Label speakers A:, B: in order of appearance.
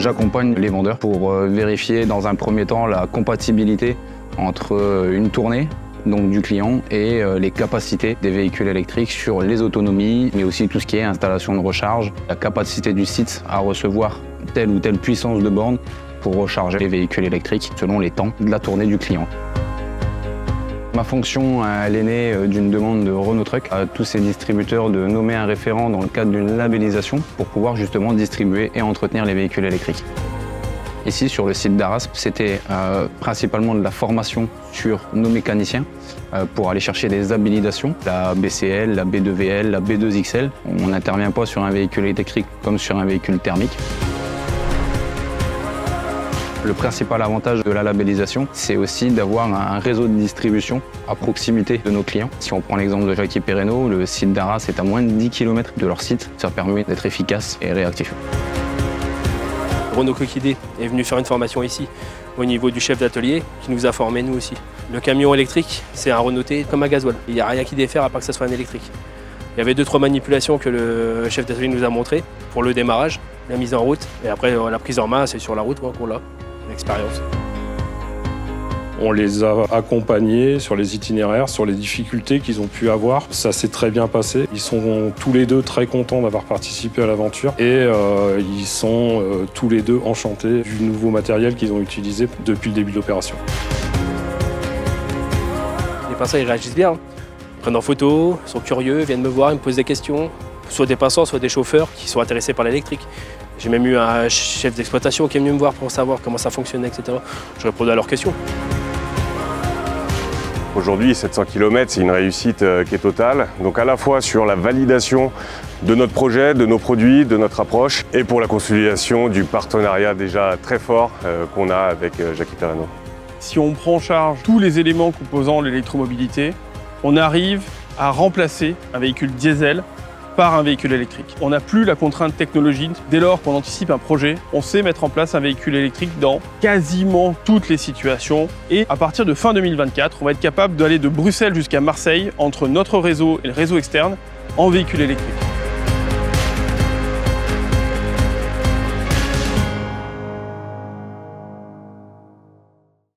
A: J'accompagne les vendeurs pour vérifier dans un premier temps la compatibilité entre une tournée donc du client et les capacités des véhicules électriques sur les autonomies, mais aussi tout ce qui est installation de recharge, la capacité du site à recevoir telle ou telle puissance de borne pour recharger les véhicules électriques selon les temps de la tournée du client. Ma fonction, elle est née d'une demande de Renault Trucks à tous ces distributeurs de nommer un référent dans le cadre d'une labellisation pour pouvoir justement distribuer et entretenir les véhicules électriques. Ici, sur le site d'Arras, c'était principalement de la formation sur nos mécaniciens pour aller chercher des habilitations, la BCL, la B2VL, la B2XL. On n'intervient pas sur un véhicule électrique comme sur un véhicule thermique. Le principal avantage de la labellisation, c'est aussi d'avoir un réseau de distribution à proximité de nos clients. Si on prend l'exemple de Jackie Perreno, le site d'Arras est à moins de 10 km de leur site. Ça permet d'être efficace et réactif.
B: Renault Coquidé est venu faire une formation ici, au niveau du chef d'atelier, qui nous a formés nous aussi. Le camion électrique, c'est un Renault T comme un gasoil. Il n'y a rien qui défaire à part que ça soit un électrique. Il y avait 2-3 manipulations que le chef d'atelier nous a montrées pour le démarrage, la mise en route, et après la prise en main, c'est sur la route qu'on l'a, l'expérience.
C: On les a accompagnés sur les itinéraires, sur les difficultés qu'ils ont pu avoir. Ça s'est très bien passé. Ils sont tous les deux très contents d'avoir participé à l'aventure et ils sont tous les deux enchantés du nouveau matériel qu'ils ont utilisé depuis le début de l'opération.
B: Les passants, ils réagissent bien. Ils prennent en photo, sont curieux, viennent me voir, ils me posent des questions. Soit des passants, soit des chauffeurs qui sont intéressés par l'électrique. J'ai même eu un chef d'exploitation qui est venu me voir pour savoir comment ça fonctionnait, etc. Je répondais à leurs questions.
D: Aujourd'hui, 700 km, c'est une réussite qui est totale. Donc à la fois sur la validation de notre projet, de nos produits, de notre approche, et pour la consolidation du partenariat déjà très fort qu'on a avec Jackie Perreno.
E: Si on prend en charge tous les éléments composant l'électromobilité, on arrive à remplacer un véhicule diesel par un véhicule électrique. On n'a plus la contrainte technologique. Dès lors qu'on anticipe un projet, on sait mettre en place un véhicule électrique dans quasiment toutes les situations. Et à partir de fin 2024, on va être capable d'aller de Bruxelles jusqu'à Marseille entre notre réseau et le réseau externe en véhicule électrique.